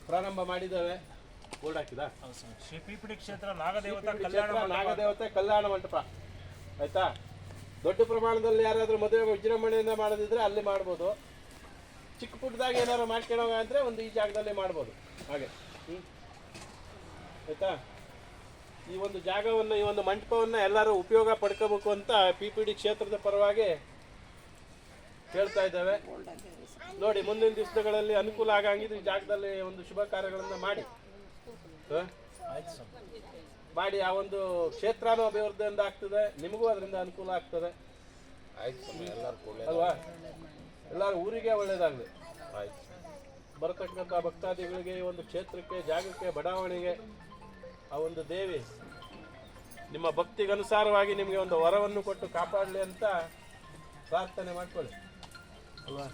ಪ್ರಾರಂಭ ಮಾಡಿದ್ದೇವೆ. ಬೋರ್ಡ್ ಹಾಕಿದ ಶ್ರೀ ಪಿಪಿಡಿ ಕ್ಷೇತ್ರ ನಾಗದೇವತೆ ಕಲ್ಯಾಣ ಮಂಟಪ ಆಯ್ತಾ. ದೊಡ್ಡ ಪ್ರಮಾಣದಲ್ಲಿ ಯಾರಾದರೂ ಮದುವೆ ವಿಜೃಂಭಣೆಯಿಂದ ಮಾಡೋದಿದ್ರೆ ಅಲ್ಲಿ ಮಾಡ್ಬೋದು. ಚಿಕ್ಕ ಪುಟ್ಟದಾಗ ಏನಾದ್ರು ಮಾಡ್ಕೊಳ್ಳೋ ಅಂದರೆ ಒಂದು ಈ ಜಾಗದಲ್ಲಿ ಮಾಡ್ಬೋದು ಹಾಗೆ. ಆಯ್ತಾ. ಈ ಒಂದು ಜಾಗವನ್ನು, ಈ ಒಂದು ಮಂಟಪವನ್ನು ಎಲ್ಲರೂ ಉಪಯೋಗ ಪಡ್ಕೋಬೇಕು ಅಂತ PPD ಕ್ಷೇತ್ರದ ಪರವಾಗಿ ಹೇಳ್ತಾ ಇದ್ದೇವೆ. ನೋಡಿ, ಮುಂದಿನ ದಿವಸಗಳಲ್ಲಿ ಅನುಕೂಲ ಆಗಂಗಿದ್ರೆ ಈ ಜಾಗದಲ್ಲಿ ಒಂದು ಶುಭ ಕಾರ್ಯಗಳನ್ನು ಮಾಡಿ ಆ ಒಂದು ಕ್ಷೇತ್ರನೂ ಅಭಿವೃದ್ಧಿಯಿಂದ ಆಗ್ತದೆ, ನಿಮಗೂ ಅದರಿಂದ ಅನುಕೂಲ ಆಗ್ತದೆ ಅಲ್ವಾ. ಎಲ್ಲರೂ ಊರಿಗೆ ಒಳ್ಳೇದಾಗಲಿ. ಆಯ್ತು. ಬರತಕ್ಕಂಥ ಭಕ್ತಾದಿಗಳಿಗೆ, ಈ ಒಂದು ಕ್ಷೇತ್ರಕ್ಕೆ, ಜಾಗಕ್ಕೆ, ಬಡಾವಣೆಗೆ ಆ ಒಂದು ದೇವಿ ನಿಮ್ಮ ಭಕ್ತಿಗನುಸಾರವಾಗಿ ನಿಮಗೆ ಒಂದು ವರವನ್ನು ಕೊಟ್ಟು ಕಾಪಾಡಲಿ ಅಂತ ಪ್ರಾರ್ಥನೆ ಮಾಡ್ಕೊಳ್ಳಿ ಅಲ್ವಾ.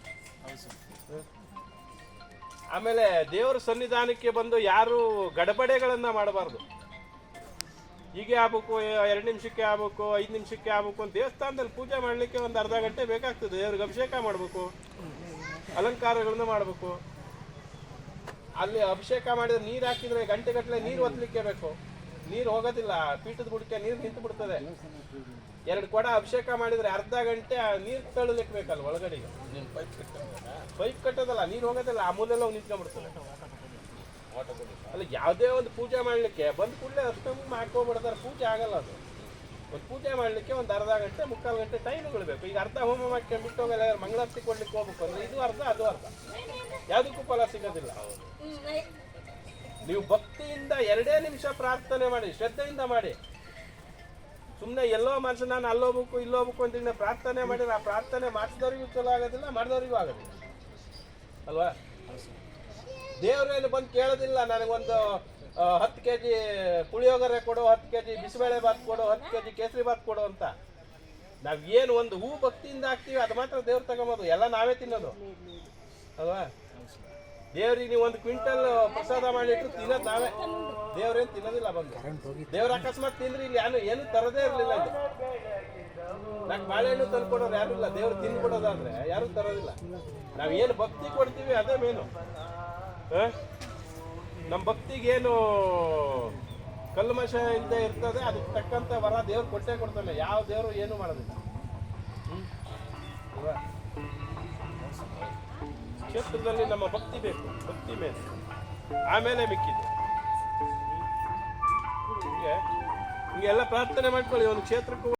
ಆಮೇಲೆ ದೇವರ ಸನ್ನಿಧಾನಕ್ಕೆ ಬಂದು ಯಾರು ಗಡಬಡೆಗಳನ್ನ ಮಾಡಬಾರ್ದು. ಹೀಗೆ ಆಗ್ಬೇಕು, 2 ನಿಮಿಷಕ್ಕೆ ಆಗ್ಬೇಕು, 5 ನಿಮಿಷಕ್ಕೆ ಆಗ್ಬೇಕು ಅಂತ. ದೇವಸ್ಥಾನದಲ್ಲಿ ಪೂಜೆ ಮಾಡಲಿಕ್ಕೆ ಒಂದು ಅರ್ಧ ಗಂಟೆ ಬೇಕಾಗ್ತದೆ. ದೇವ್ರಿಗೆ ಅಭಿಷೇಕ ಮಾಡಬೇಕು, ಅಲಂಕಾರಗಳನ್ನ ಮಾಡಬೇಕು. ಅಲ್ಲಿ ಅಭಿಷೇಕ ಮಾಡಿದ್ರೆ ನೀರು ಹಾಕಿದ್ರೆ ಗಂಟೆಗಟ್ಟಲೆ ನೀರು ಒತ್ತಲಿಕ್ಕೆ ಬೇಕು. ನೀರು ಹೋಗೋದಿಲ್ಲ, ಪೀಠದ ಬುಡಕ್ಕೆ ನೀರು ನಿಂತು ಬಿಡ್ತದೆ. 2 ಕೊಡ ಅಭಿಷೇಕ ಮಾಡಿದ್ರೆ ಅರ್ಧ ಗಂಟೆ ನೀರು ತಳ್ಳಲಿಕ್ಕೆ ಬೇಕಲ್ಲ ಒಳಗಡೆಗೆ. ಪೈಪ್ ಕಟ್ಟೋದಲ್ಲ, ನೀರು ಹೋಗೋದಿಲ್ಲ, ಆ ಮೂಲೆಲ್ಲ ನಿಂತ್ಕೊಂಡ್ಬಿಡ್ತದೆ. ಅಲ್ಲ, ಯಾವುದೇ ಒಂದು ಪೂಜೆ ಮಾಡಲಿಕ್ಕೆ ಬಂದ ಕೂಡಲೇ ಅಷ್ಟೊಂದು ಮಾಡ್ಕೊಂಡ್ಬಿಡ್ತಾರೆ, ಪೂಜೆ ಆಗಲ್ಲ. ಅದು ಒಂದು ಪೂಜೆ ಮಾಡಲಿಕ್ಕೆ ಒಂದು ಅರ್ಧ ಗಂಟೆ, 3/4 ಗಂಟೆ ಟೈಮ್ಗಳು ಬೇಕು. ಈಗ ಅರ್ಧ ಹೋಮ ಮಾಡ್ಕೊಂಡ್ಬಿಟ್ಟು ಹೋಗಲ್ಲ, ಮಂಗಳಾರತಿ ಕೊಡ್ಲಿಕ್ಕೆ ಹೋಗ್ಬೇಕು ಅಂದ್ರೆ ಇದು ಅರ್ಧ ಅದು ಅರ್ಧ, ಯಾವುದಕ್ಕೂ ಫಲ ಸಿಗೋದಿಲ್ಲ. ನೀವು ಭಕ್ತಿಯಿಂದ 2 ನಿಮಿಷ ಪ್ರಾರ್ಥನೆ ಮಾಡಿ, ಶ್ರದ್ಧೆಯಿಂದ ಮಾಡಿ. ಸುಮ್ಮನೆ ಎಲ್ಲೋ ಮನಸ್ಸು ನಾನು ಅಲ್ಲೋಗ್ಬೇಕು ಇಲ್ಲೋಗ್ಬೇಕು ಅಂತ ಪ್ರಾರ್ಥನೆ ಮಾಡಿದ್ರೆ ಆ ಪ್ರಾರ್ಥನೆ ಮಾಡಿಸಿದವ್ರಿಗೂ ಚಲೋ ಆಗೋದಿಲ್ಲ, ಮಾಡಿದವ್ರಿಗೂ ಆಗೋದಿಲ್ಲ ಅಲ್ವಾ. ದೇವರೇನು ಬಂದು ಕೇಳೋದಿಲ್ಲ, ನನಗೊಂದು 10 kg ಪುಳಿಯೋಗರೆ ಕೊಡು, 10 kg ಬಿಸಿಬೇಳೆ ಬಾತ್ ಕೊಡು, 10 kg ಕೇಸರಿ ಬಾತ್ ಕೊಡು ಅಂತ. ನಾವು ಏನು ಒಂದು ಹೂ ಭಕ್ತಿಯಿಂದ ಹಾಕ್ತೀವಿ ಅದು ಮಾತ್ರ ದೇವ್ರು ತಗೊಂಬೋದು, ಎಲ್ಲ ನಾವೇ ತಿನ್ನೋದು ಅಲ್ವಾ. ದೇವ್ರಿಗೆ ನೀವು 1 ಕ್ವಿಂಟಲ್ ಪ್ರಸಾದ ಮಾಡಿಟ್ರು ತಿನ್ನೋದು ನಾವೇ, ದೇವ್ರೇನು ತಿನ್ನೋದಿಲ್ಲ. ಬಂದು ದೇವ್ರ ಅಕಸ್ಮಾತ್ ತಿಂದ್ರೆ ಇಲ್ಲಿ ಏನು ತರದೇ ಇರಲಿಲ್ಲ. ಇಲ್ಲಿ ನಂಗೆ ಬಾಳೆಹಣ್ಣು ತಂದ್ಕೊಡೋರು ಯಾರು ಇಲ್ಲ, ದೇವ್ರು ತಿನ್ಕೊಡೋದಾದ್ರೆ ಯಾರು ತರೋದಿಲ್ಲ. ನಾವೇನು ಭಕ್ತಿ ಕೊಡ್ತೀವಿ ಅದೇ ಮೇನು. ನಮ್ಮ ಭಕ್ತಿಗೇನು ಕಲ್ಮಶ ಇಲ್ಲದೆ ಇರ್ತದೆ, ಅದಕ್ಕೆ ತಕ್ಕಂಥ ವರ ದೇವ್ರು ಕೊಟ್ಟೇ ಕೊಡ್ತಾನೆ. ಯಾವ ದೇವರು ಏನು ಮಾಡೋದಿಲ್ಲ. ಕ್ಷೇತ್ರದಲ್ಲಿ ನಮ್ಮ ಭಕ್ತಿ ಬೇಕು, ಭಕ್ತಿ ಮೇಲೆ ಆಮೇಲೆ ಮಿಕ್ಕಿದ್ದು. ಹೀಗೆ ಎಲ್ಲ ಪ್ರಾರ್ಥನೆ ಮಾಡ್ಕೊಳ್ಳಿ ಒಂದು ಕ್ಷೇತ್ರಕ್ಕೂ